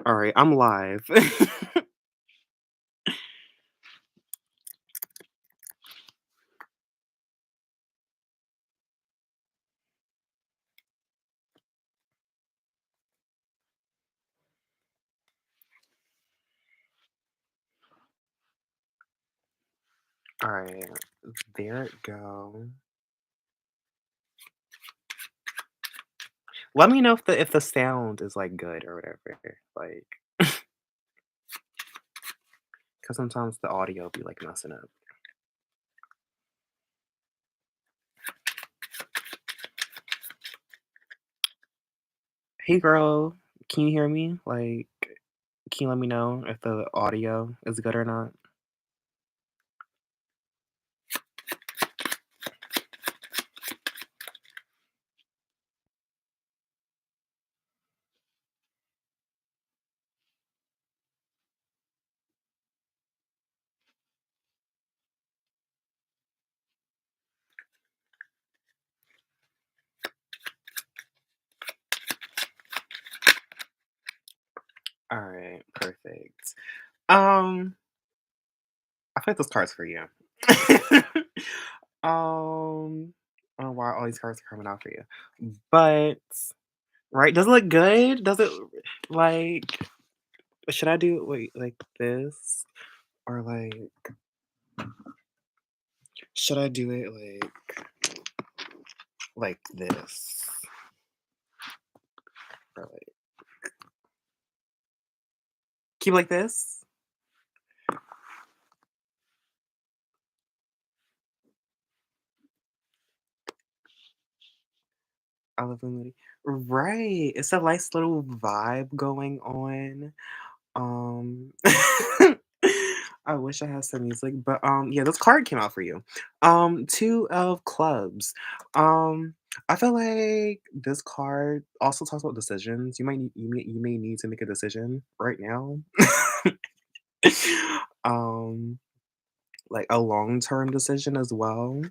All right, I'm live. All right, there it go. Let me know if the sound is like good or whatever. Like, cause sometimes the audio be like messing up. Hey girl, can you hear me? Like, can you let me know if the audio is good or not? All right, perfect. I feel like this card's for you. I don't know why all these cards are coming out for you, but right, does it look good? Does it like? Should I do wait like this or should I do it like this or like keep like this? I love the movie. Right, it's a nice little vibe going on. Um, I wish I had some music, but yeah, this card came out for you. Two of clubs. Um, I feel like this card also talks about decisions. You may need to make a decision right now. um, like a long-term decision as well.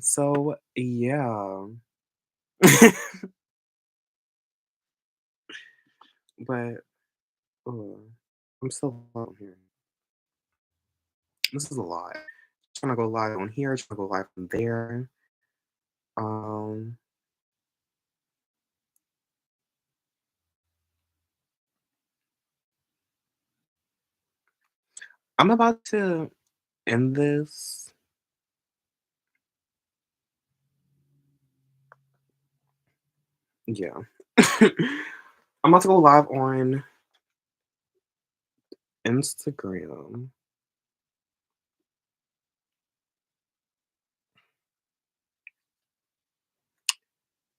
So yeah. But uh, I'm still out here. This is a lot. Trying to go live on here, trying to go live from there. Um, I'm about to end this. Yeah. I'm about to go live on Instagram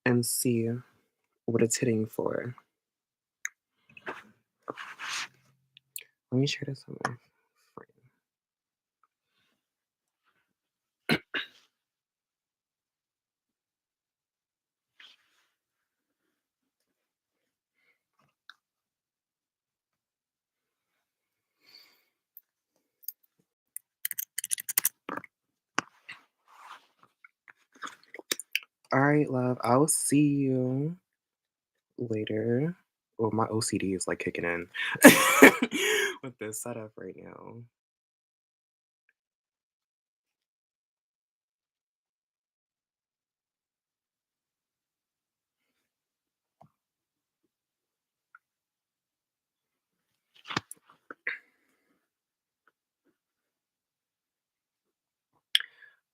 and see what it's hitting for. Let me share this with my friend. All right, love. I'll see you later. Well, my OCD is like kicking in with this setup right now.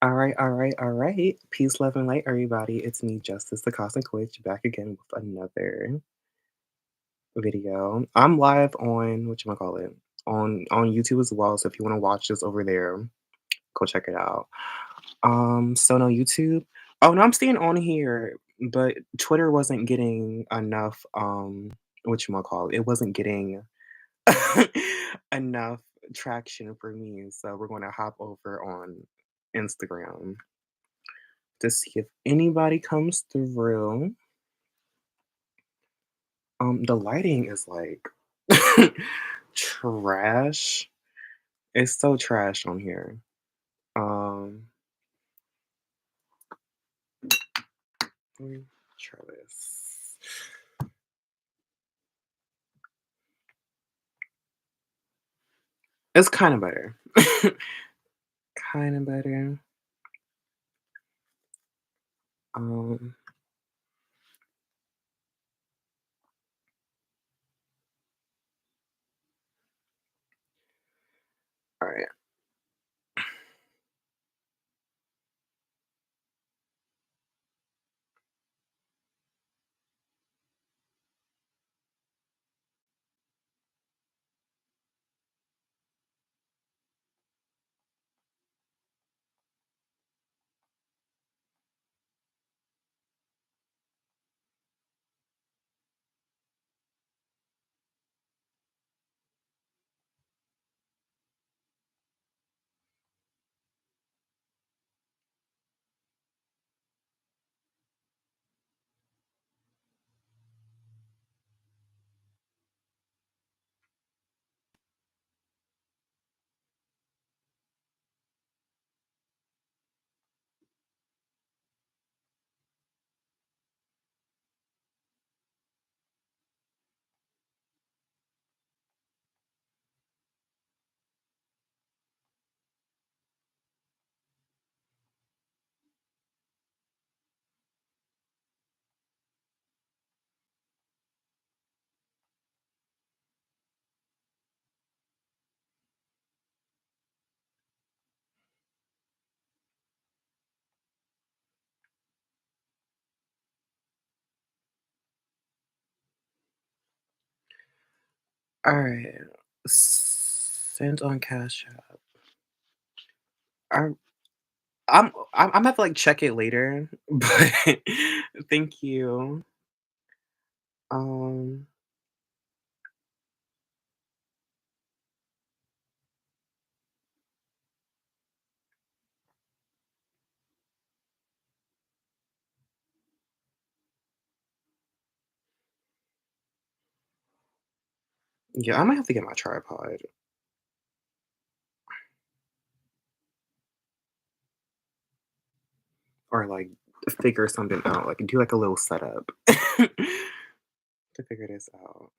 All right, all right, all right. Peace, love, and light, everybody. It's me, Justice, the Cosmic Witch, back again with another video. I'm live on whatchamacallit, on YouTube as well. So if you want to watch this over there, go check it out. So no YouTube. Oh no, I'm staying on here, but Twitter wasn't getting enough whatchamacallit. It wasn't getting enough traction for me. So we're gonna hop over on Instagram to see if anybody comes through. The lighting is like trash. It's so trash on here. Um, let me try this. It's kinda better. Kinda better. Um, alright. Alright. Send on Cashapp. I I'm gonna have to, like, check it later, but thank you. Um, yeah, I might have to get my tripod or, like, figure something out, like, do, like, a little setup to figure this out.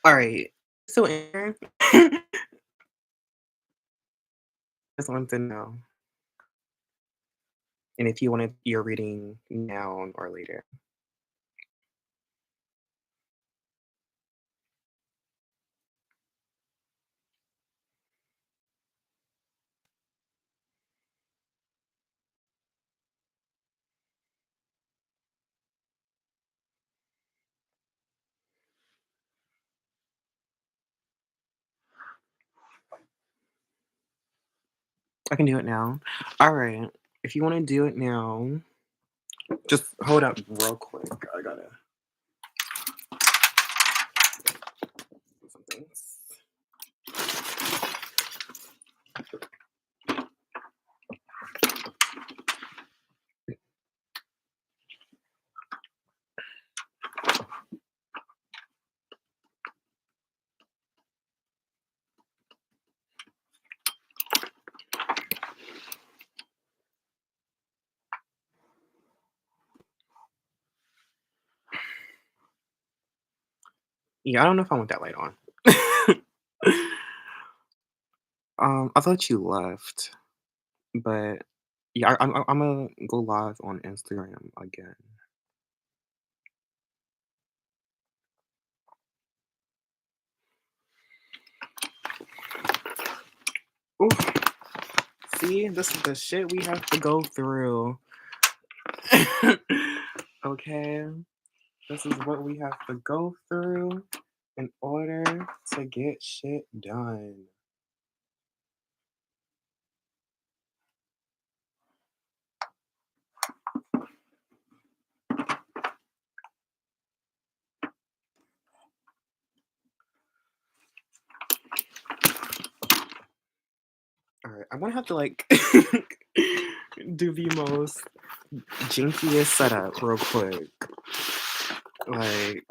Alright. So, Aaron, just wanted to know, and if you wanted your reading now or later. I can do it now. Alright. If you wanna do it now, just hold up real quick. I gotta do something. Yeah, I don't know if I want that light on. I thought you left, but yeah, I'm gonna go live on Instagram again. Oof. See, this is the shit we have to go through. Okay, this is what we have to go through in order to get shit done. All right, I'm gonna have to like do the most jinkiest setup real quick. Like,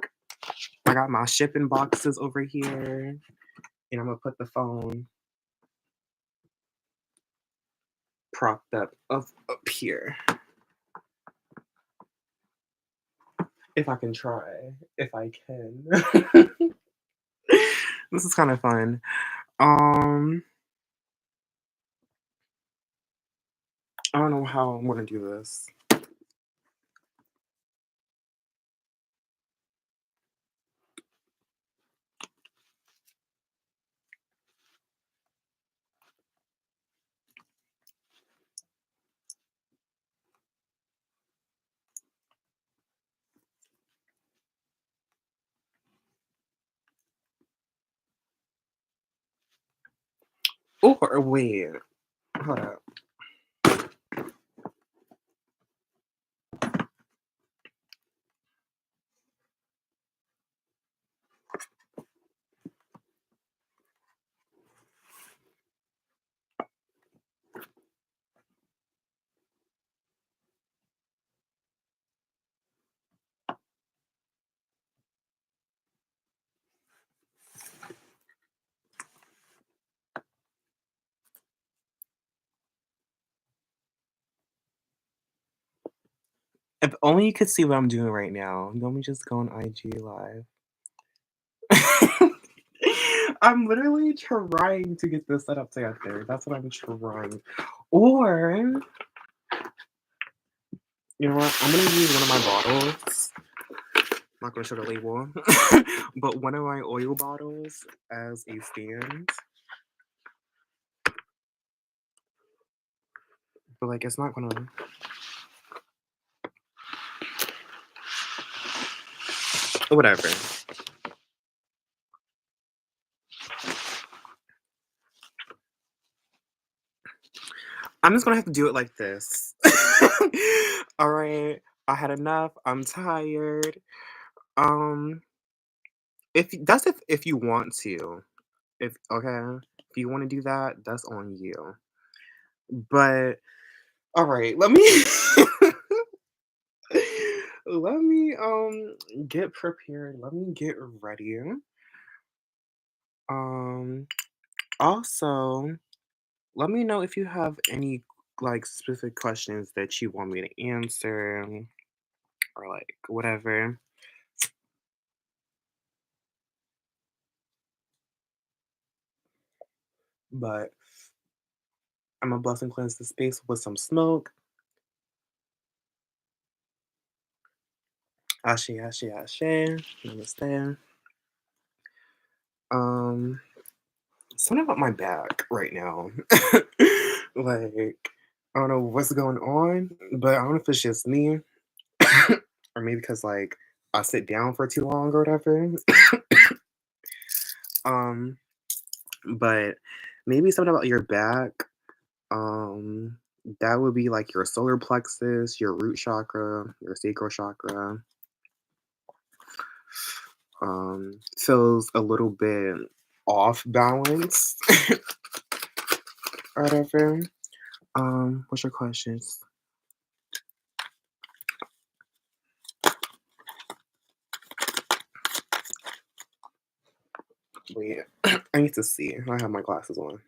I got my shipping boxes over here, and I'm gonna put the phone propped up here. If I can try, if I can. This is kind of fun. Um, I don't know how I'm gonna do this. Or wait, hold up. If only you could see what I'm doing right now. Let me just go on IG live. I'm literally trying to get this set up together. That's what I'm trying. Or, you know what? I'm gonna use one of my bottles. I'm not gonna show the label, but one of my oil bottles as a stand. But like, it's not gonna. Whatever. I'm just gonna have to do it like this. All right. I had enough. I'm tired. Um, if you want to. If okay, if you want to do that, that's on you. But all right, let me let me get prepared. Let me get ready. Um Also, let me know if you have any like specific questions that you want me to answer or like whatever. But I'm gonna bless and cleanse the space with some smoke. Ashe, ashe, ashe. Namaste. Um, Something about my back right now. Like, I don't know what's going on, but I don't know if it's just me or maybe because like I sit down for too long or whatever. um, but maybe something about your back. Um, that would be like your solar plexus, your root chakra, your sacral chakra. Feels a little bit off balance or whatever. What's your questions? Wait, I need to see. I have my glasses on.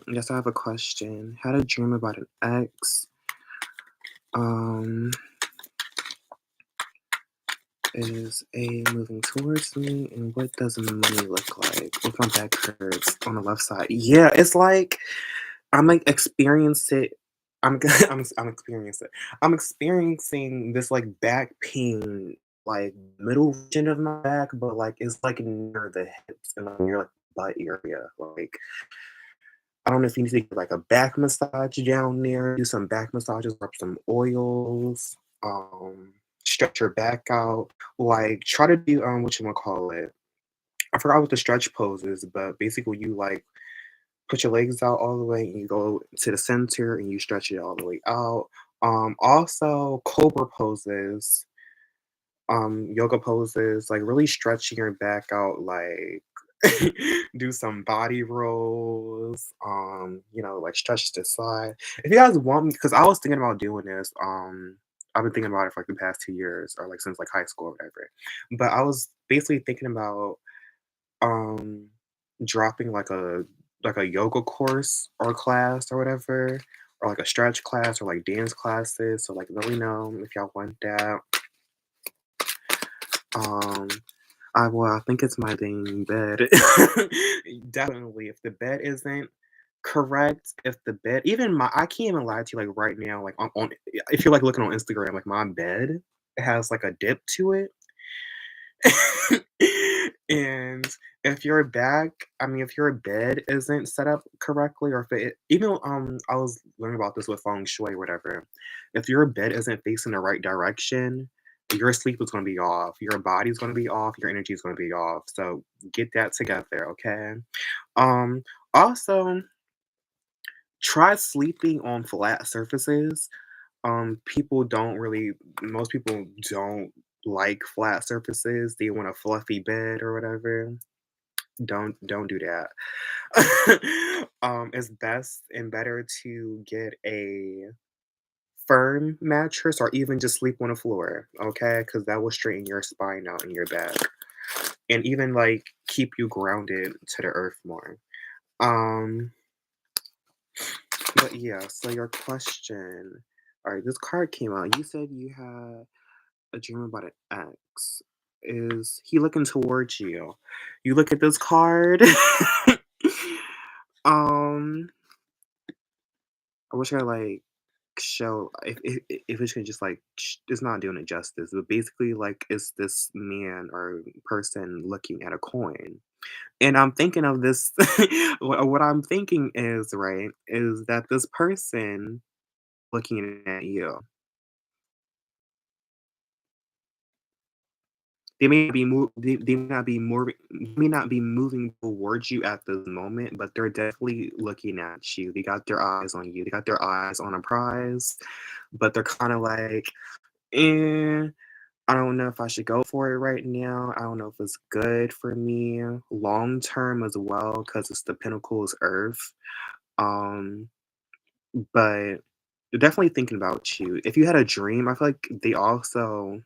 Yes, I have a question. Had a dream about an ex. Um, is A moving towards me, and what does money look like? If my back hurts on the left side. Yeah, it's like I'm like experience it. I'm I'm experiencing. I'm experiencing this like back pain, like middle region of my back, but like it's like near the hips and like near like butt area. Like I don't know if you need to get like a back massage down there, do some back massages, rub some oils, stretch your back out. Like try to do what you wanna call it. I forgot what the stretch pose is, but basically you like put your legs out all the way and you go to the center and you stretch it all the way out. Also cobra poses, yoga poses, like really stretching your back out, like do some body rolls, like stretch to the side. If you guys want me, because I was thinking about doing this, I've been thinking about it for like the past 2 years or like since like high school or whatever. But I was basically thinking about um dropping like a yoga course or class or whatever, or like a stretch class or like dance classes. So like let me know if y'all want that. Um I think it's my dang bed. Definitely, if the bed isn't correct, if the bed even my I can't even lie to you, like, right now, like, on if you're, like, looking on Instagram, like, my bed has, like, a dip to it. And if your back I mean, if your bed isn't set up correctly or if it even, I was learning about this with feng shui or whatever. If your bed isn't facing the right direction, your sleep is gonna be off, your body's gonna be off, your energy is gonna be off, so get that together, okay? Um, Also, try sleeping on flat surfaces. People don't really Most people don't like flat surfaces, they want a fluffy bed or whatever. Don't do that. It's best and better to get a firm mattress or even just sleep on the floor, okay? Because that will straighten your spine out and your back and even like keep you grounded to the earth more. Um, but yeah, so your question. All right, this card came out. You said you had a dream about an ex. Is he looking towards you? You look at this card. um, I wish I like show if it could just like it's not doing it justice, but basically like it's this man or person looking at a coin, and I'm thinking of this. What I'm thinking is right is that this person looking at you. They may not be moving towards you at the moment, but they're definitely looking at you. They got their eyes on you. They got their eyes on a prize, but they're kinda like, "Eh, I don't know if I should go for it right now. I don't know if it's good for me long term as well, because it's the Pentacles Earth." Um, but they're definitely thinking about you. If you had a dream, I feel like they also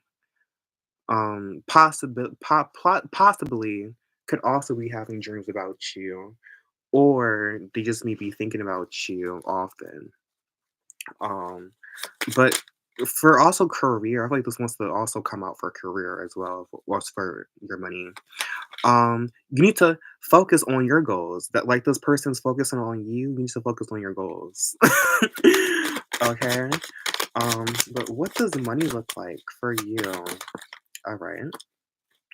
possibly could also be having dreams about you, or they just may be thinking about you often. Um, but for also career, I feel like this wants to also come out for career as well, was for your money. You need to focus on your goals. That like this person's focusing on you, you need to focus on your goals. Okay. But what does money look like for you? All right.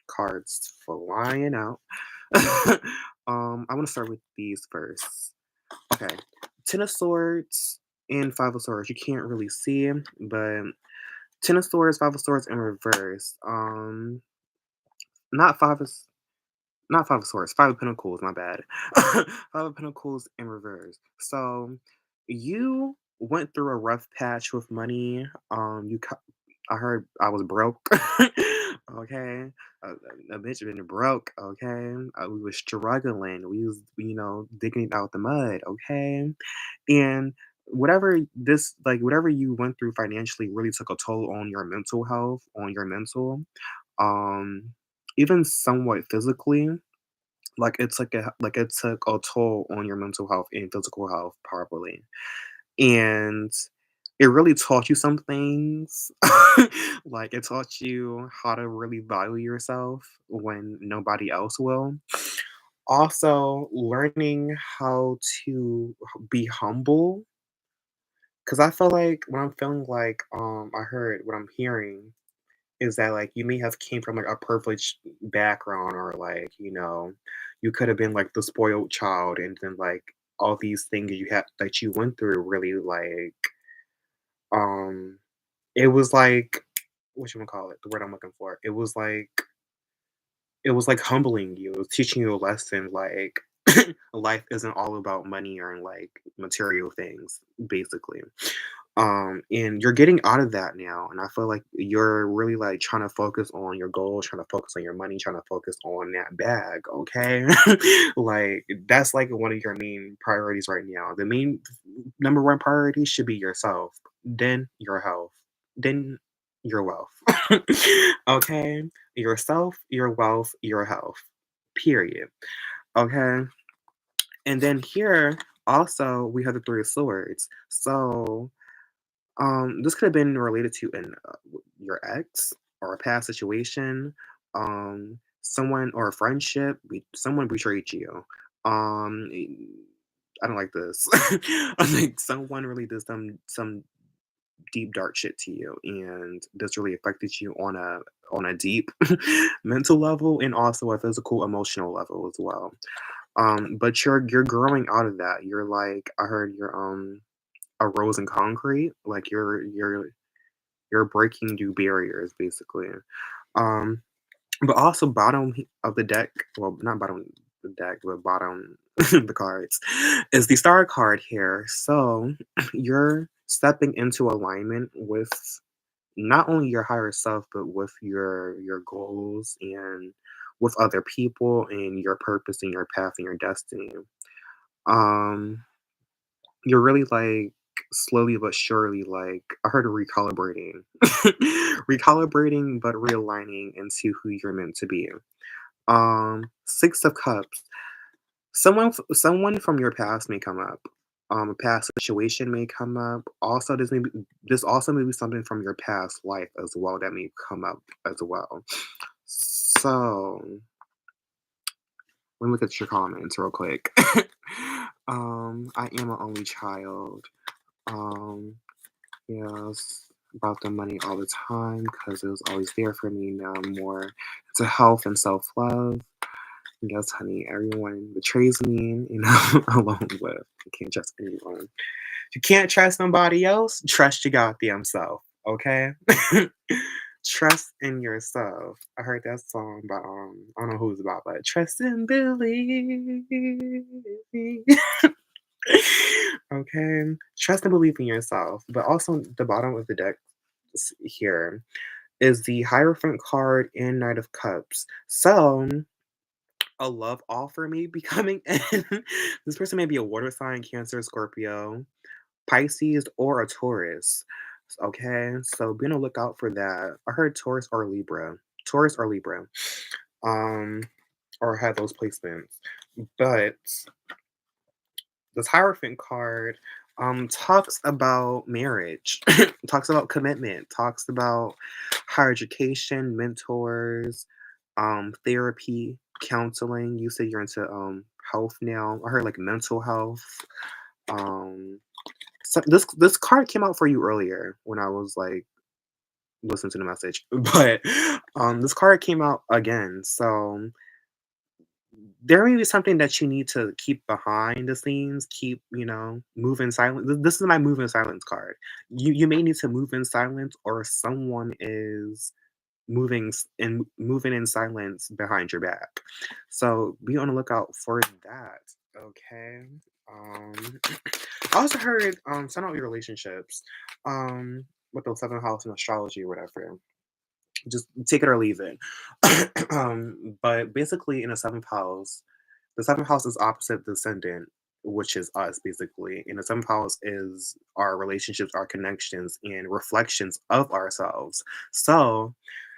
Cards flying out. I'm gonna start with these first. Okay, Ten of Swords and Five of Swords. You can't really see 'em, but Ten of Swords, Five of Swords in reverse. Not five of not Five of Swords. Five of Pentacles. My bad. Five of Pentacles in reverse. So you went through a rough patch with money. I heard I was broke. Okay, a bitch been broke. Okay, we was struggling. We was digging it out the mud. Okay, and whatever you went through financially really took a toll on your mental health, on your mental, um, even somewhat physically. Like it took a toll on your mental health and physical health probably, and it really taught you some things. Like, it taught you how to really value yourself when nobody else will. Also, learning how to be humble, because I feel like when I'm feeling like, I heard what I'm hearing is that, like, you may have came from, like, a privileged background or, like, you could have been, like, the spoiled child, and then, like, all these things you had that you went through really, like, um it was like what you call it? The word I'm looking for. It was like humbling you. It was teaching you a lesson like life isn't all about money or like material things, basically. And you're getting out of that now. And I feel like you're really like trying to focus on your goals, trying to focus on your money, trying to focus on that bag, okay? Like that's like one of your main priorities right now. The main number one priority should be yourself, then your health, then your wealth. Okay? Yourself, your wealth, your health. Period. Okay? And then here also we have the three of swords. So this could have been related to your ex or a past situation, someone or a friendship, someone betrayed you. Um, eh, I don't like this. I think someone really did some deep dark shit to you, and this really affected you on a deep mental level and also a physical emotional level as well. But you're growing out of that. You're like I heard you're a rose in concrete. Like you're breaking new barriers basically. Um, but also bottom of the deck, well not bottom of the deck, but bottom the cards is the star card here. So you're stepping into alignment with not only your higher self, but with your goals and with other people and your purpose and your path and your destiny. Um You're really, like, slowly but surely, like I heard of recalibrating. Recalibrating, but realigning into who you're meant to be. Six of Cups. Someone from your past may come up. A past situation may come up. Also, this also may be something from your past life as well that may come up as well. So, let me look at your comments real quick. I am an only child. Um, Yes, about the money all the time because it was always there for me. Now I'm more into health and self love. Yes, honey, everyone betrays me, alone with. You can't trust anyone. You can't trust nobody else, trust your goddamn self, okay? Trust in yourself. I heard that song by I don't know who it's about, but trust and believe. Okay. Trust and believe in yourself. But also the bottom of the deck here is the Hierophant card and Knight of Cups. So a love offer may be coming in. This person may be a water sign, Cancer, Scorpio, Pisces, or a Taurus. Okay. So be on the lookout for that. I heard Taurus or Libra. Taurus or Libra. Um, or had those placements. But this Hierophant card talks about marriage, talks about commitment, talks about higher education, mentors, therapy, counseling. You said you're into health now. I heard like mental health. Um, so this card came out for you earlier when I was like listening to the message, but this card came out again. So there may be something that you need to keep behind the scenes, keep, move in silence. This is my move in silence card. You may need to move in silence, or someone is moving in silence behind your back. So be on the lookout for that. Okay. Um I also heard some of your relationships, with the seventh house in astrology or whatever. Just take it or leave it. But basically, in the seventh house is opposite the ascendant, which is us, basically. And the seventh house is our relationships, our connections, and reflections of ourselves. So,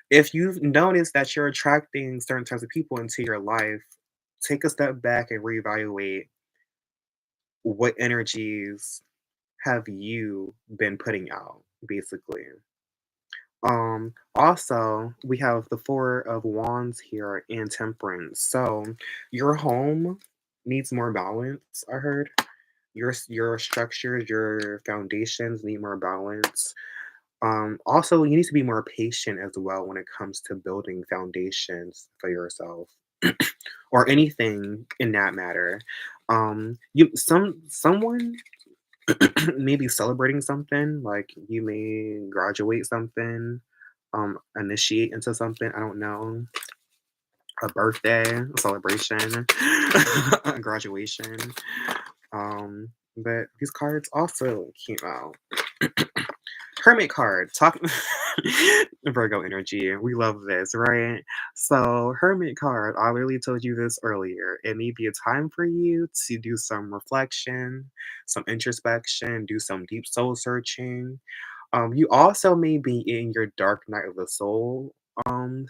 if you've noticed that you're attracting certain types of people into your life, take a step back and reevaluate what energies have you been putting out, basically? Also, we have the Four of Wands here and Temperance. So, your home needs more balance, I heard. Your structures, your foundations need more balance. Also, you need to be more patient as well when it comes to building foundations for yourself or anything in that matter. Someone maybe celebrating something, like you may graduate something, initiate into something, I don't know, a birthday, a celebration, a graduation. But these cards also came out. Hermit card. Talk Virgo energy. We love this, right? So, Hermit card. I literally told you this earlier. It may be a time for you to do some reflection, some introspection, do some deep soul searching. You also may be in your dark night of the soul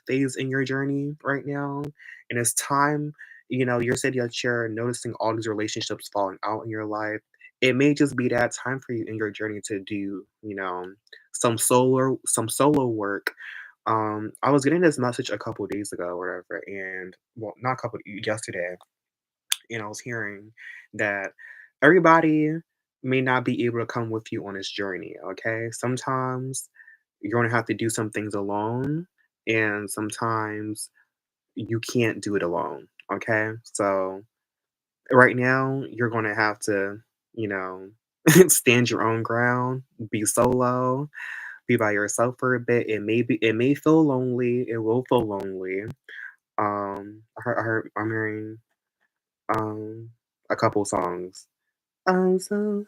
phase in your journey right now. And it's time, you're saying that you're noticing all these relationships falling out in your life. It may just be that time for you in your journey to do, some solo work. I was getting this message a couple days ago or whatever, and well, not a couple yesterday, and I was hearing that everybody may not be able to come with you on this journey. Okay, sometimes you're gonna have to do some things alone, and sometimes you can't do it alone. Okay, so right now you're gonna have to, you know, stand your own ground, be solo, be by yourself for a bit. It may feel lonely. It will feel lonely. I'm hearing um a couple songs. I'm so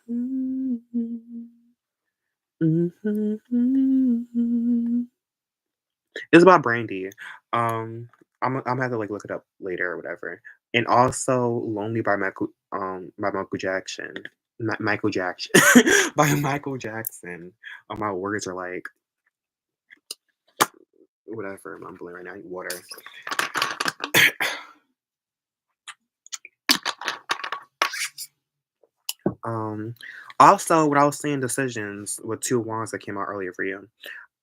it's about Brandy. I'm gonna have to like look it up later or whatever. And also Lonely by Michael Jackson. Michael Jackson by Michael Jackson. My words are like whatever. I'm mumbling right now. I need water. Um, Also, what I was saying, decisions with two wands that came out earlier for you.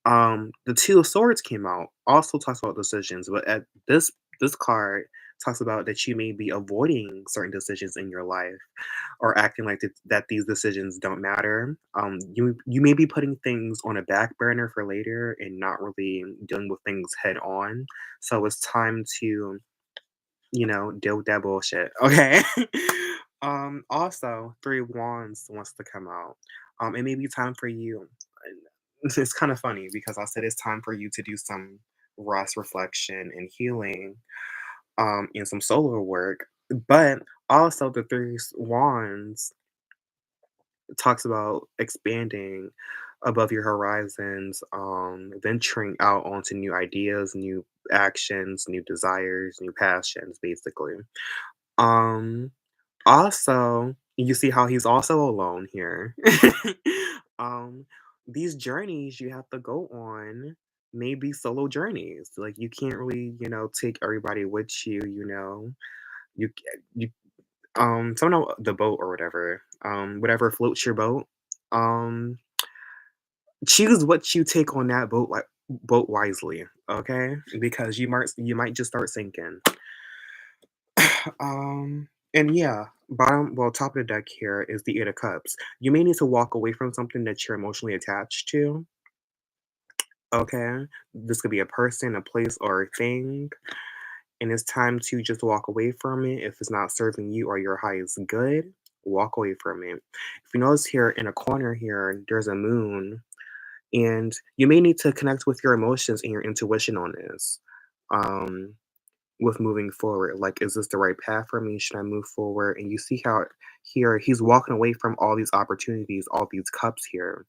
The Two of Swords came out, also talks about decisions, but at this card talks about that you may be avoiding certain decisions in your life or acting like that these decisions don't matter. You may be putting things on a back burner for later and not really dealing with things head on. So it's time to deal with that bullshit. Okay. Also, Three of Wands wants to come out. It may be time for you. It's kind of funny because I said it's time for you to do some rest, reflection, and healing, and some solo work. But also, the Wands talks about expanding above your horizons, venturing out onto new ideas, new actions, new desires, new passions, basically. Um, Also, you see how he's also alone here. um, these journeys you have to go on may be solo journeys. Like you can't really, take everybody with you. You someone on the boat or whatever. Whatever floats your boat. Um, Choose what you take on that boat wisely, okay? Because you might just start sinking. And yeah, top of the deck here is the Eight of Cups. You may need to walk away from something that you're emotionally attached to. Okay, this could be a person, a place, or a thing, and it's time to just walk away from it. If it's not serving you or your highest good, walk away from it. If you notice here in a corner here, there's a moon, and you may need to connect with your emotions and your intuition on this. Um, with moving forward. Like, is this the right path for me? Should I move forward? And you see how here he's walking away from all these opportunities, all these cups here.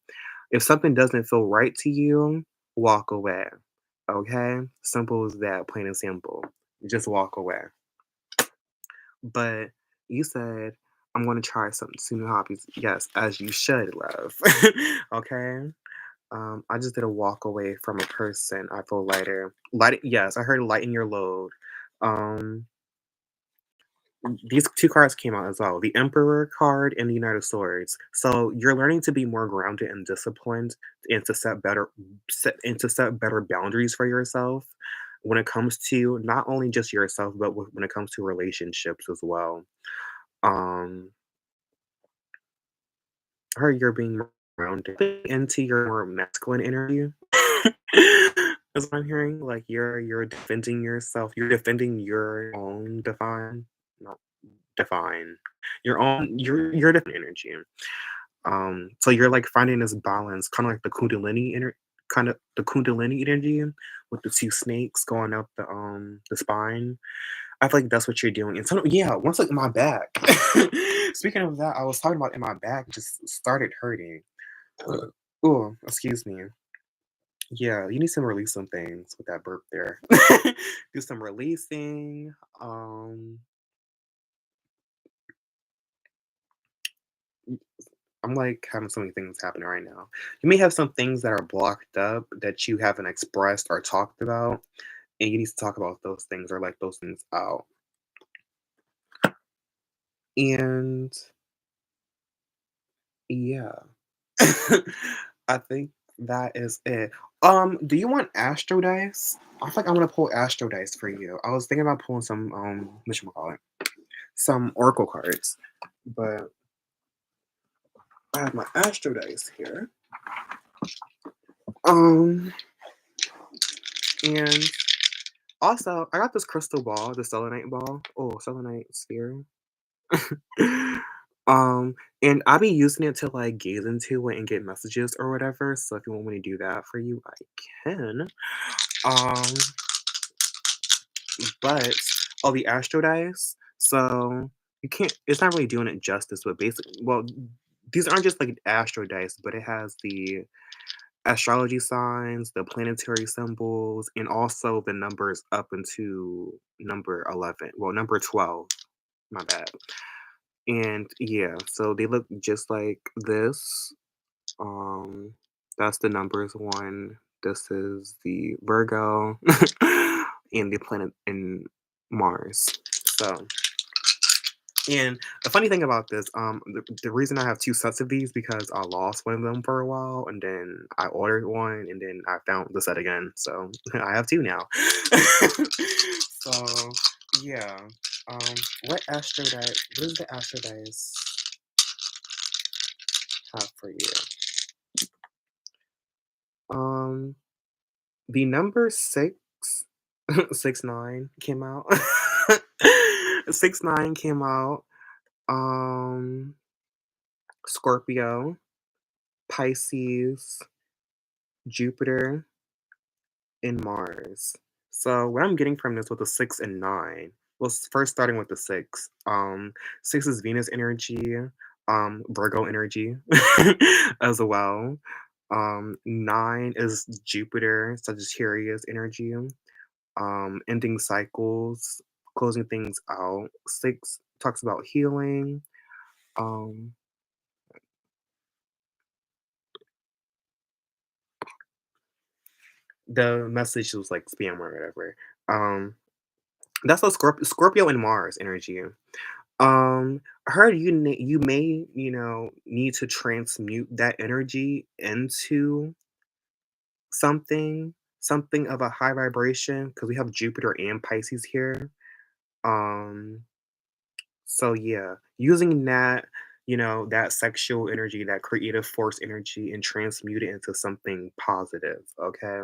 If something doesn't feel right to you, walk away. Okay? Simple as that, plain and simple. Just walk away. But you said, I'm going to try some new hobbies. Yes, as you should, love. Okay? I just did a walk away from a person. I feel lighter. Light, yes, I heard lighten your load. Um, these 2 cards came out as well, the Emperor card and the Knight of Swords. So, you're learning to be more grounded and disciplined and to set better boundaries for yourself when it comes to not only just yourself, but when it comes to relationships as well. Um, I heard you're being more grounded into your more masculine energy. That's what I'm hearing, like, you're defending yourself, you're defending your own not define, your different energy. So you're, like, finding this balance, kinda the kundalini energy with the 2 snakes going up the spine. I feel like that's what you're doing, and yeah, once, like, my back. Speaking of that, I was talking about in my back just started hurting. Oh, excuse me. Yeah, you need to release some things with that burp there. Do some releasing. I'm like having so many things happening right now. You may have some things that are blocked up that you haven't expressed or talked about, and you need to talk about those things or like those things out. And yeah, I think that is it. Do you want Astro Dice? I feel like I'm gonna pull Astro Dice for you. I was thinking about pulling some whatchamacallit, some Oracle cards, but I have my Astro Dice here. Um, and also I got this crystal ball, the selenite ball. Oh, selenite sphere. um, and I'll be using it to like gaze into it and get messages or whatever. So if you want me to do that for you, I can. Um, but the Astro Dice. So you can't. It's not really doing it justice, but basically, well, these aren't just like Astro Dice, but it has the astrology signs, the planetary symbols, and also the numbers up into number 11. Well, number 12. My bad. And yeah, so they look just like this. Um, that's the numbers one. This is the Virgo and the planet in Mars. So, and the funny thing about this, the reason I have two sets of these because I lost one of them for a while, and then I ordered one, and then I found the set again. So I have two now. So yeah, um, what Astro Dice? What does the Astro Dice have for you? Um, the number six, 6 9 came out. 6 9 came out. Um, Scorpio, Pisces, Jupiter, and Mars. So what I'm getting from this with the 6 and 9, well, first starting with the six. 6 is Venus energy, Virgo energy as well. 9 is Jupiter, Sagittarius energy, ending cycles, closing things out. 6 talks about healing. Um, the message was like spam or whatever. Um, that's a Scorpio and Mars energy. I heard you may, need to transmute that energy into something of a high vibration because we have Jupiter and Pisces here. Um, so yeah, using that, that sexual energy, that creative force energy, and transmute it into something positive. Okay.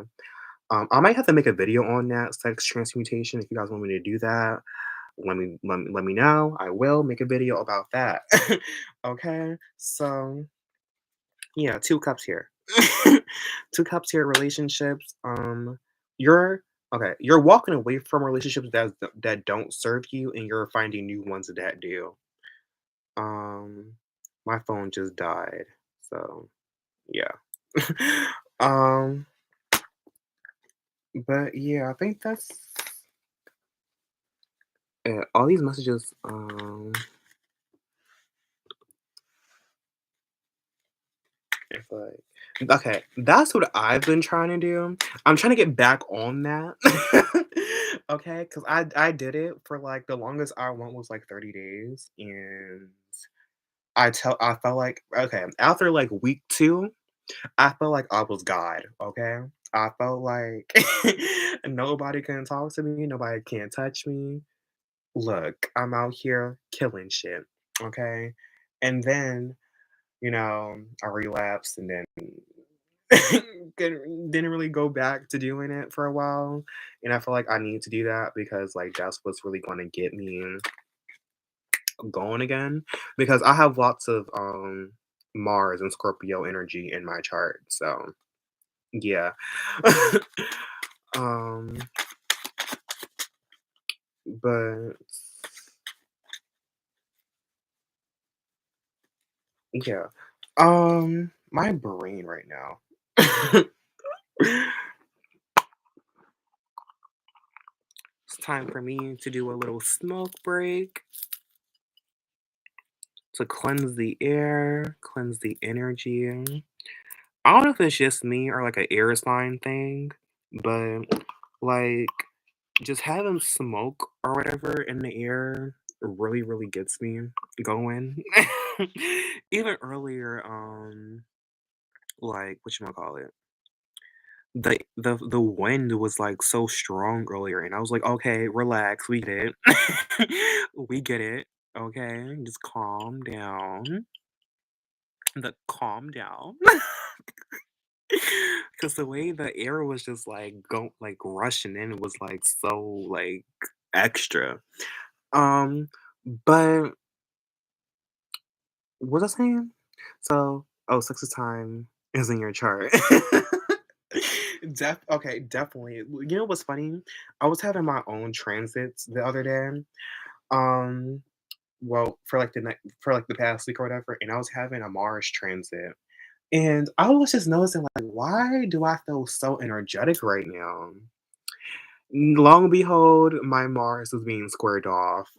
I might have to make a video on that sex transmutation if you guys want me to do that. Let me know. I will make a video about that. Okay. So yeah, 2 cups here. 2 cups here, relationships. You're okay, you're walking away from relationships that don't serve you and you're finding new ones that do. Um my phone just died. So yeah. um but yeah, I think that's it. All these messages, it's like Okay, that's what I've been trying to do. I'm trying to get back on that. Okay, because I did it for, like, the longest I went was, like, 30 days, and I felt like okay, after, like, week 2, I felt like I was God, okay? I felt like nobody can talk to me, nobody can touch me. Look, I'm out here killing shit, okay? And then, I relapsed and then didn't really go back to doing it for a while. And I feel like I need to do that because like that's what's really gonna get me going again. Because I have lots of Mars and Scorpio energy in my chart. So yeah. um but yeah. My brain right now. It's time for me to do a little smoke break to cleanse the air, cleanse the energy. I don't know if it's just me or like an air sign thing, but like just having smoke or whatever in the air really, really gets me going. Even earlier, like call it? The wind was like so strong earlier, and I was like, okay, relax, we get it. We get it. Okay, just calm down. Calm down. Because the way the air was just like like rushing in was like so like extra. Um, but what was I saying? So, oh, success time is in your chart. Okay, definitely. You know what's funny? I was having my own transits the other day. Um, well, for like for like the past week or whatever, and I was having a Mars transit. And I was just noticing, like, why do I feel so energetic right now? Long behold, my Mars is being squared off.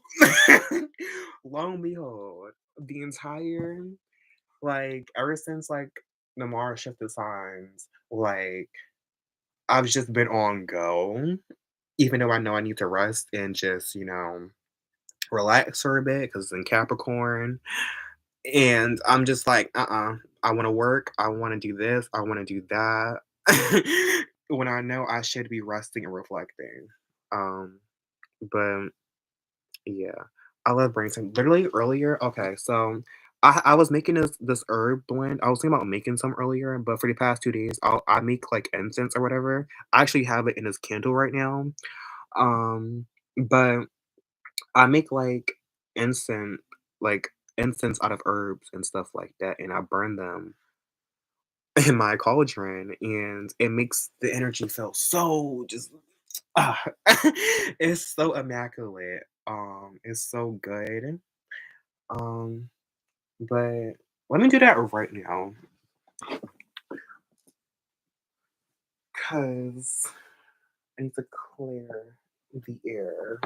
Long behold, the entire, like, ever since, like, the Mars shifted signs, like, I've just been on go, even though I know I need to rest and just, relax for a bit because it's in Capricorn. And I'm just like, I wanna work, I wanna do this, I wanna do that, when I know I should be resting and reflecting. Um, but yeah, I love brainstorming. Literally earlier okay, so I was making this herb blend. I was thinking about making some earlier, but for the past 2 days, I make, like, incense or whatever. I actually have it in this candle right now. But I make, incense like, incense out of herbs and stuff like that, and I burn them in my cauldron, and it makes the energy feel so just ah, it's so immaculate. It's so good. Um, but let me do that right now, cause I need to clear the air.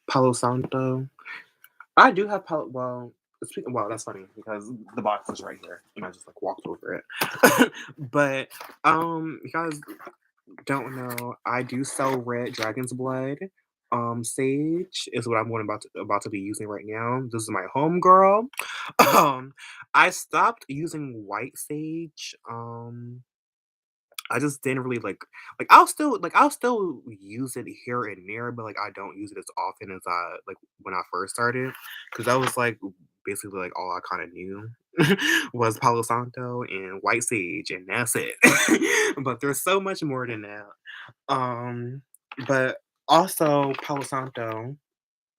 Palo Santo. I do have Palo. Well, speaking. Well, that's funny because the box is right here, and I just like walked over it. But you guys don't know, I do sell red dragon's blood. Sage is what I'm going about to be using right now. This is my home girl. I stopped using white sage. I just didn't really I'll still use it here and there, but like I don't use it as often as I like when I first started. Cause that was like basically like all I kind of knew was Palo Santo and white sage, and that's it. But there's so much more than that. Um, but also Palo Santo,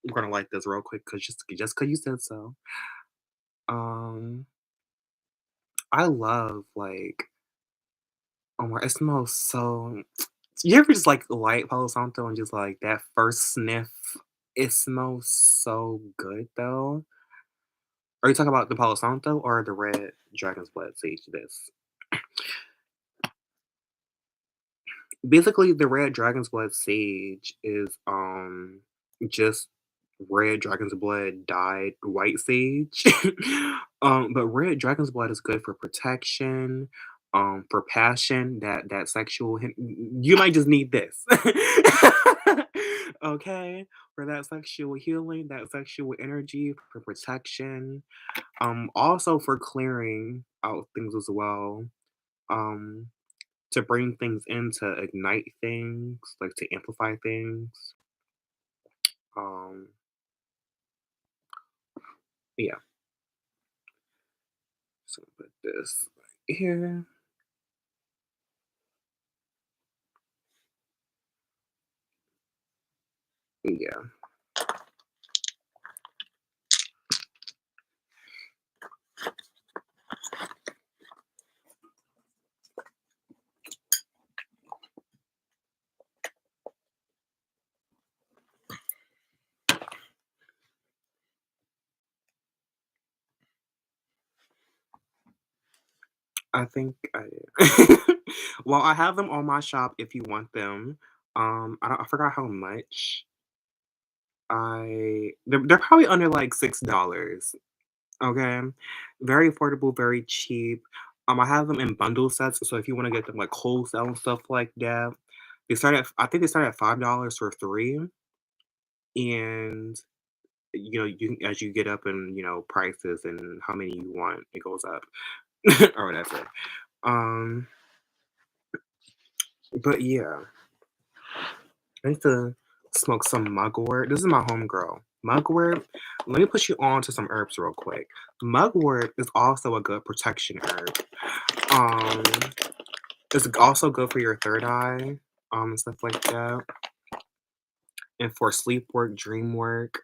we're gonna like this real quick because just cause you said so. Um, I love like oh my, it smells so. You ever just like light Palo Santo and just like that first sniff? It smells so good though. Are you talking about the Palo Santo or the red Dragon's Blood Sage? This Basically, the red dragon's blood sage is, just red dragon's blood dyed white sage. But red dragon's blood is good for protection, for passion, that sexual you might just need this. Okay? For that sexual healing, that sexual energy, for protection, also for clearing out things as well. Um to bring things in, to ignite things, like to amplify things. Um, yeah. So put this right here. Yeah, I think I well, I have them on my shop if you want them. I forgot how much. They're probably under like $6. Okay, very affordable, very cheap. I have them in bundle sets, so if you want to get them like wholesale and stuff like that, I think they start at $5 for three, and you as you get up in, prices and how many you want, it goes up or whatever. Um, but yeah, I need to smoke some mugwort. This is my homegirl. Mugwort. Let me put you on to some herbs real quick. Mugwort is also a good protection herb. Um, it's also good for your third eye, and stuff like that, and for sleep work, dream work.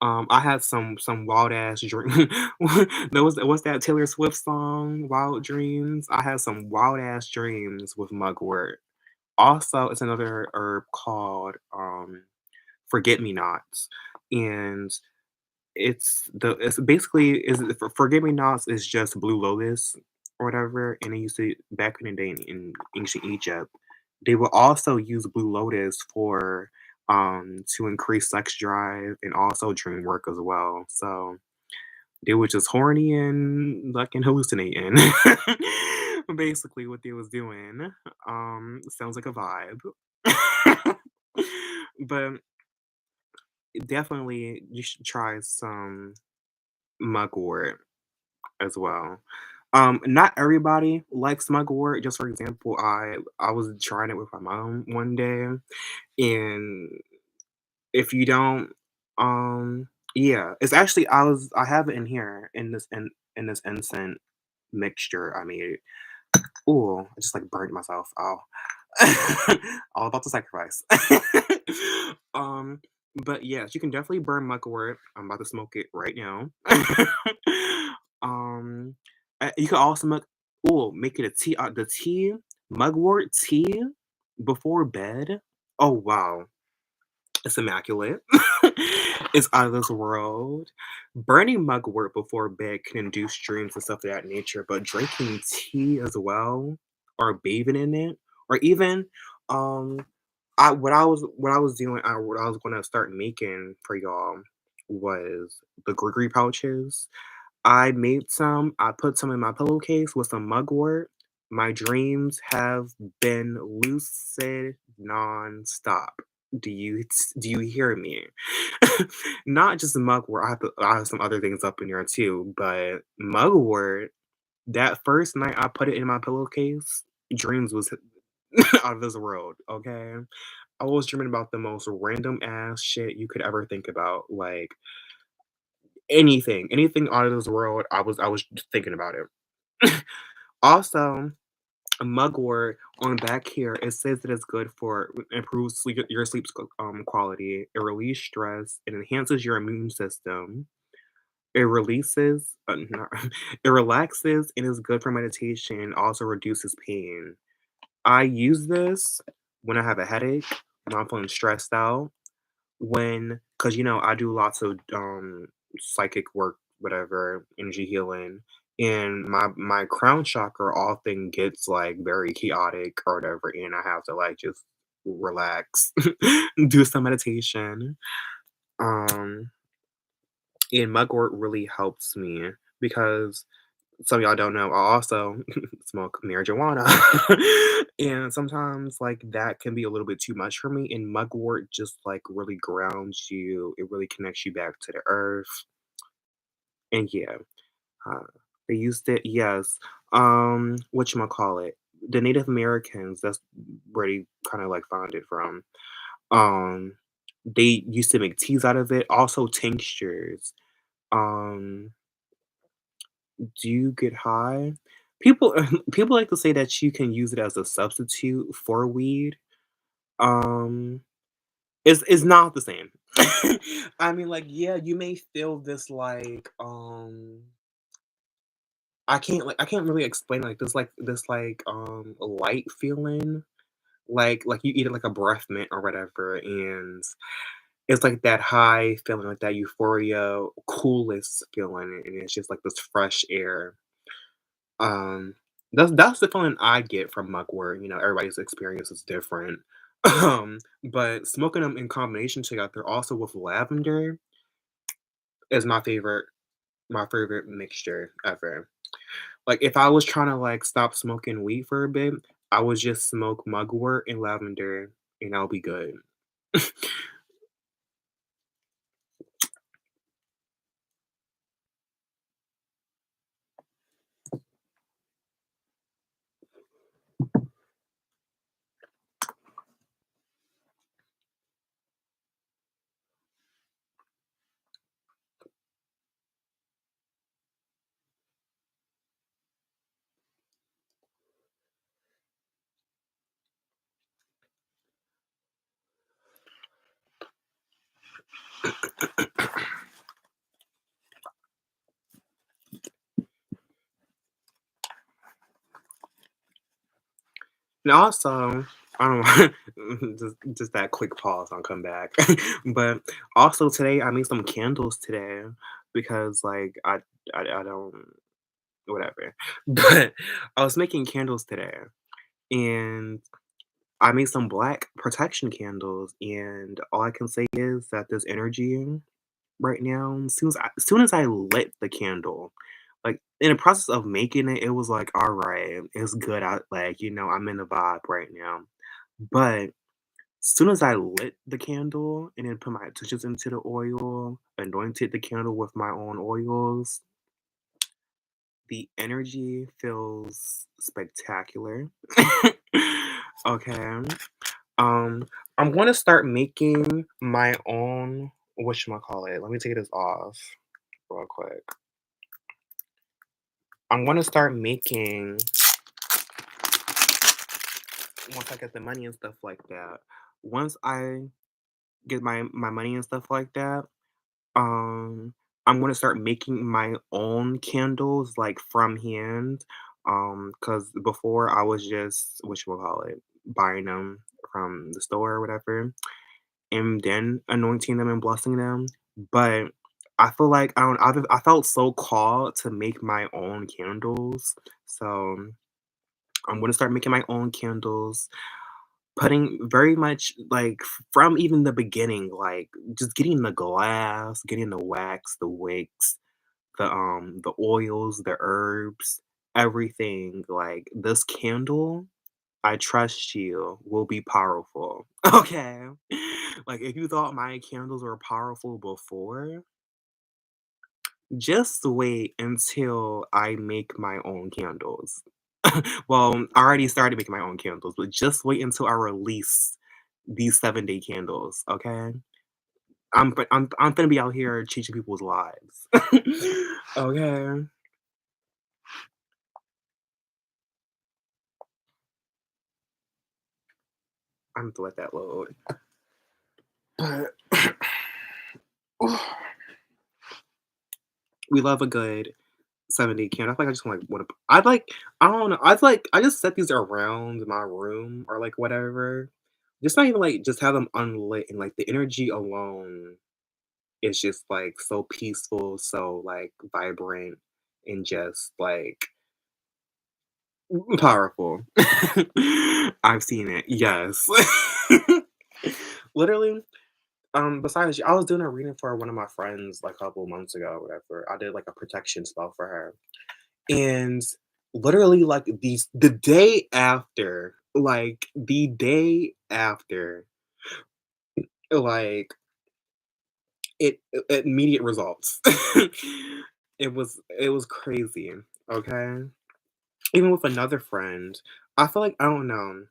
I had some wild ass dream. There was what's that Taylor Swift song, Wild Dreams? I had some wild ass dreams with mugwort. Also, it's another herb called forget me nots, and it's basically is forget me nots is just blue lotus or whatever, and they used to back in the day in ancient Egypt. They will also use blue lotus for to increase sex drive and also dream work as well. So they were just horny and like and hallucinating. Basically what they was doing. Sounds like a vibe. But definitely you should try some mugwort as well. Not everybody likes mugwort. Just for example, I was trying it with my mom one day, and if you don't, yeah, it's actually I have it in here in this instant mixture I made. Ooh, I just like burned myself. Oh, all about the sacrifice. um, but yes, you can definitely burn mugwort. I'm about to smoke it right now. um, you can also make it a tea. The tea, mugwort tea, before bed. Oh wow, it's immaculate. It's out of this world. Burning mugwort before bed can induce dreams and stuff of that nature, but drinking tea as well, or bathing in it, or even um what I was doing, what I was gonna start making for y'all was the Gregory pouches. I made some, I put some in my pillowcase with some mugwort. My dreams have been lucid nonstop. Do you hear me? Not just mugwort. I have some other things up in here too, but mugwort. That first night I put it in my pillowcase, dreams was out of this world. Okay, I was dreaming about the most random ass shit you could ever think about, like anything out of this world. I was just thinking about it. Also, mugwort on the back here, it says that it's good for improves your sleep quality. It relieves stress. It enhances your immune system. It releases, it relaxes, and is good for meditation. And also reduces pain. I use this when I have a headache, when I'm feeling stressed out, because I do lots of psychic work, whatever, energy healing, and my crown chakra often gets, like, very chaotic or whatever, and I have to, like, just relax, do some meditation. Um, and mugwort really helps me because some of y'all don't know, I also smoke marijuana. And sometimes, like, that can be a little bit too much for me, and mugwort just, like, really grounds you, it really connects you back to the earth, and yeah. Uh, they used it, yes. Whatchamacallit, the Native Americans, that's where they kinda, like, found it from. Um, they used to make teas out of it, also tinctures. Um, do you get high? People people like to say that you can use it as a substitute for weed. Um, it's not the same. I mean, like, yeah, you may feel this, like, I can't really explain, like, light feeling, like you eat, like, a breath mint or whatever, and it's like that high feeling, like that euphoria, coolest feeling, and it's just like this fresh air. Um, that's the feeling I get from mugwort, everybody's experience is different. But smoking them in combination together, also with lavender, is my favorite mixture ever. Like, if I was trying to, like, stop smoking weed for a bit, I would just smoke mugwort and lavender, and I'll be good. And also, I don't just that quick pause, I'll come back. But also today, I made some candles today because, like, I don't whatever. But I was making candles today, and I made some black protection candles, and all I can say is that this energy right now, as soon as I lit the candle, like, in the process of making it, it was like, "Alright, it's good." I'm in the vibe right now. But soon as I lit the candle and then put my touches into the oil, anointed the candle with my own oils, the energy feels spectacular. Okay. Um, I'm gonna start making my own whatchamacallit. Let me take this off real quick. I'm gonna start making once I get the money and stuff like that. Once I get my money and stuff like that, um, I'm gonna start making my own candles, like, from hand. Cause before I was just whatchamacallit, buying them from the store or whatever, and then anointing them and blessing them. But I feel like I felt so called to make my own candles, so I'm gonna start making my own candles, putting very much like from even the beginning, like just getting the glass, getting the wax, the wicks, the oils, the herbs, everything. Like this candle, I trust you, will be powerful. Okay. Like if you thought my candles were powerful before, just wait until I make my own candles. Well, I already started making my own candles, but just wait until I release these 7-day candles, okay? I'm gonna be out here changing people's lives. Okay? I'm gonna let that load. But we love a good 7-day candle. I feel like I just wanna I don't know, I just set these around my room or, like, whatever. Just not even, like, just have them unlit and, like, the energy alone is just, like, so peaceful, so, like, vibrant. and just like powerful. I've seen it. Yes. Literally, besides, I was doing a reading for one of my friends like a couple months ago, or whatever. I did like a protection spell for her, and literally, like the day after, like immediate results. It was crazy. Okay, even with another friend, I feel like I don't know.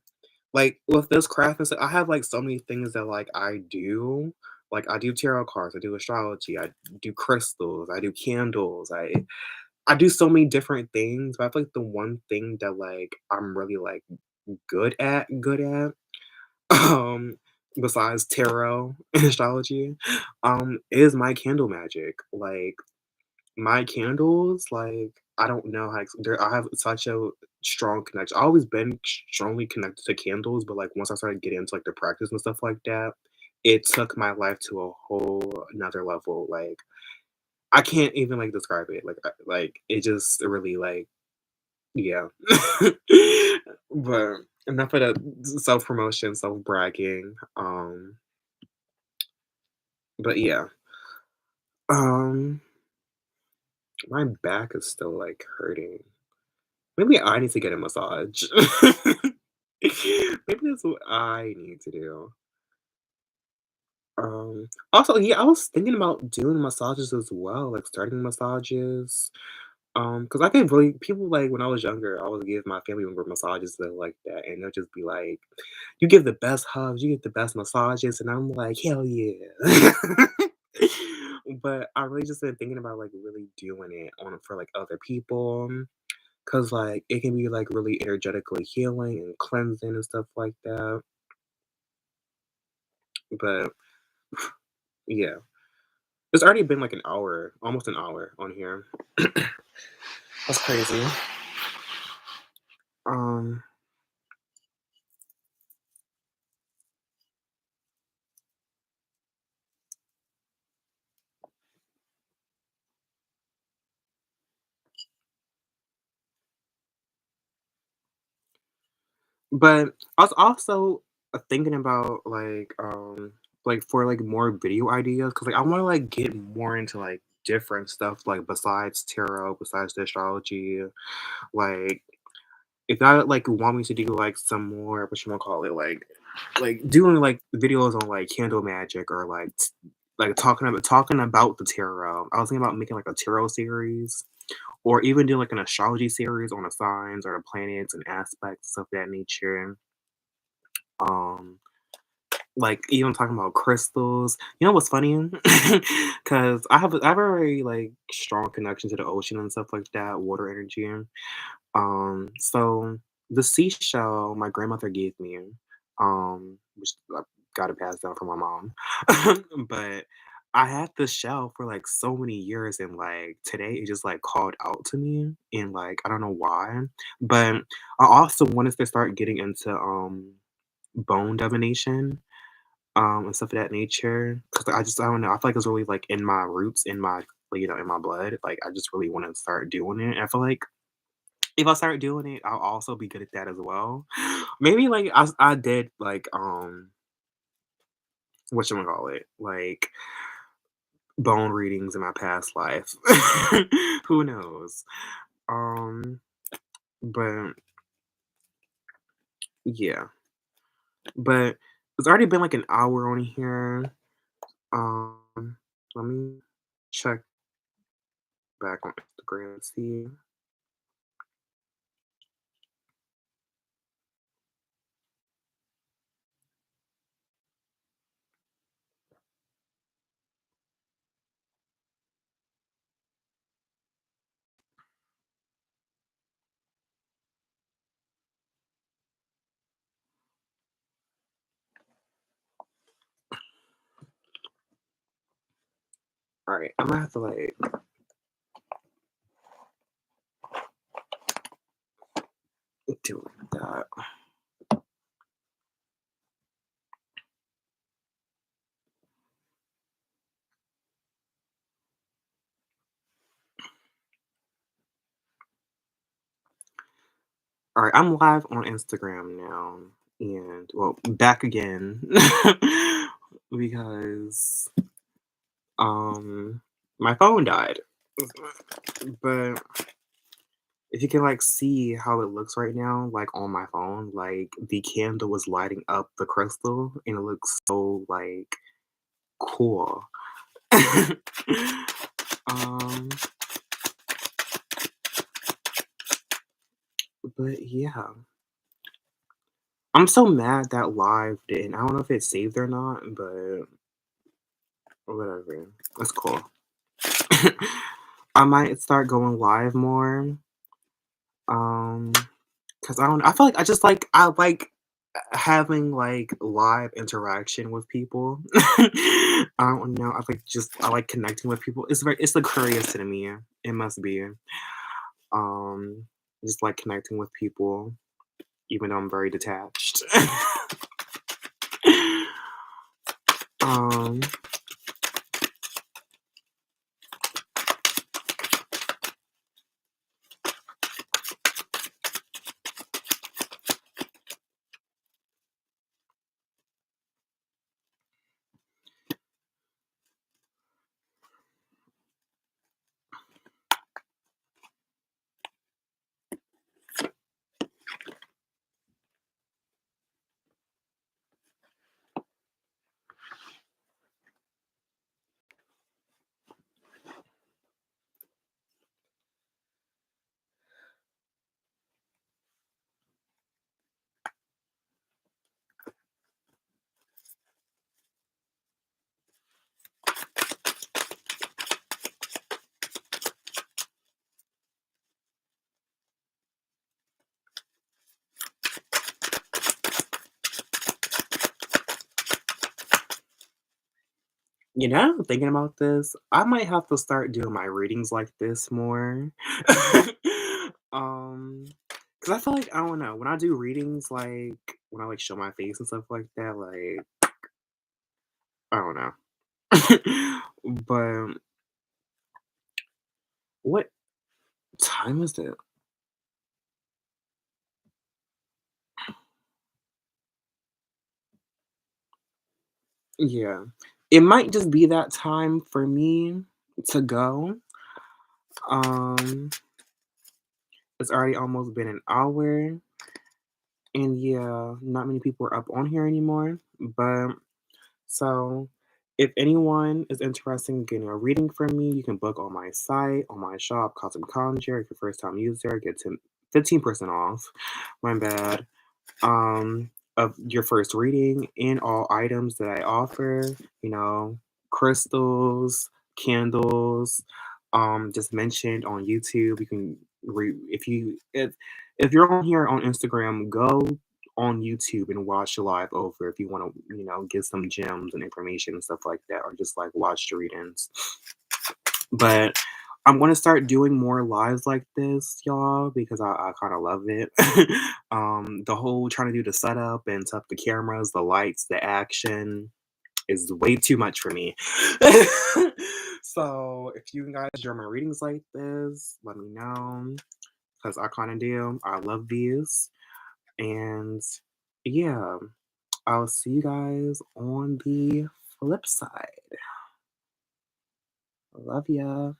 Like, with this craft and stuff, I have, like, so many things that, like, I do. Like, I do tarot cards, I do astrology, I do crystals, I do candles, I do so many different things, but I feel like the one thing that, like, I'm really, like, good at, um, besides tarot and astrology, is my candle magic. Like, my candles, like, I don't know how to ex there I have such a strong connection. I've always been strongly connected to candles, but, like, once I started getting into, like, the practice and stuff like that, it took my life to a whole another level. Like, I can't even, like, describe it. Like, it just really, like yeah. But enough of the self-promotion, self-bragging, but yeah. Um, my back is still, like, hurting. Maybe I need to get a massage. Maybe that's what I need to do. Also, yeah, I was thinking about doing massages as well, like starting massages. Because I could really people like when I was younger, I would give my family member massages that like that, and they'll just be like, "You give the best hugs, you get the best massages," and I'm like, "Hell yeah!" But I really just been thinking about like really doing it on for like other people. 'Cause, like, it can be, like, really energetically healing and cleansing and stuff like that, but yeah. It's already been, like, an hour, almost an hour on here. That's crazy. Um, but I was also, thinking about, like, for, like, more video ideas, cause like, I wanna, like, get more into, like, different stuff, like, besides tarot, besides the astrology, like if I like want me to do like some more what you wanna call it, like doing like videos on like candle magic or like like talking about the tarot. I was thinking about making like a tarot series or even do like an astrology series on the signs or the planets and aspects, stuff of that nature. Um like even talking about crystals. You know what's funny? Cause I have a very like strong connection to the ocean and stuff like that, water energy. So the seashell my grandmother gave me, which I got it passed down from my mom. But I had this shell for like so many years and like today it just like called out to me and like I don't know why. But I also wanted to start getting into bone divination and stuff of that nature. Cause I don't know, I feel like it's really like in my roots, in my in my blood. Like I just really want to start doing it. I feel like if I start doing it, I'll also be good at that as well. Maybe like I did like what you gonna call it like bone readings in my past life. Who knows? Um, but yeah, but it's already been like an hour on here. Let me check back on Instagram and see. All right, I'm gonna have to like do that. Alright, I'm live on Instagram now, and well, back again because, um, my phone died. But if you can, like, see how it looks right now, like, on my phone, like, the candle was lighting up the crystal, and it looks so, like, cool. Um, but yeah. I'm so mad that live didn't I don't know if it's saved or not, but whatever. It's cool. I might start going live more, um, cause I feel like I like having, like, live interaction with people. I don't know, I like connecting with people. It's the curious to me. It must be. Um, just like connecting with people, even though I'm very detached. Um, thinking about this, I might have to start doing my readings like this more. Um, because I feel like I don't know, when I do readings, like, when I, like, show my face and stuff like that, like, I don't know. But what time is it? Yeah. It might just be that time for me to go. Um, it's already almost been an hour, and yeah, not many people are up on here anymore, but so, if anyone is interested in getting a reading from me, you can book on my site, on my shop, Cosmic Conjure. If you're a first time user, get 15% off. My bad. Of your first reading and all items that I offer, you know, crystals, candles, just mentioned on YouTube. You can if you're on here on Instagram, go on YouTube and watch the live over if you want to, get some gems and information and stuff like that, or just like watch the readings. But I'm gonna start doing more lives like this, y'all, because I kind of love it. The whole trying to do the setup and set up the cameras, the lights, the action is way too much for me. So if you guys enjoy my readings like this, let me know because I kind of do. I love these, and yeah, I'll see you guys on the flip side. Love ya.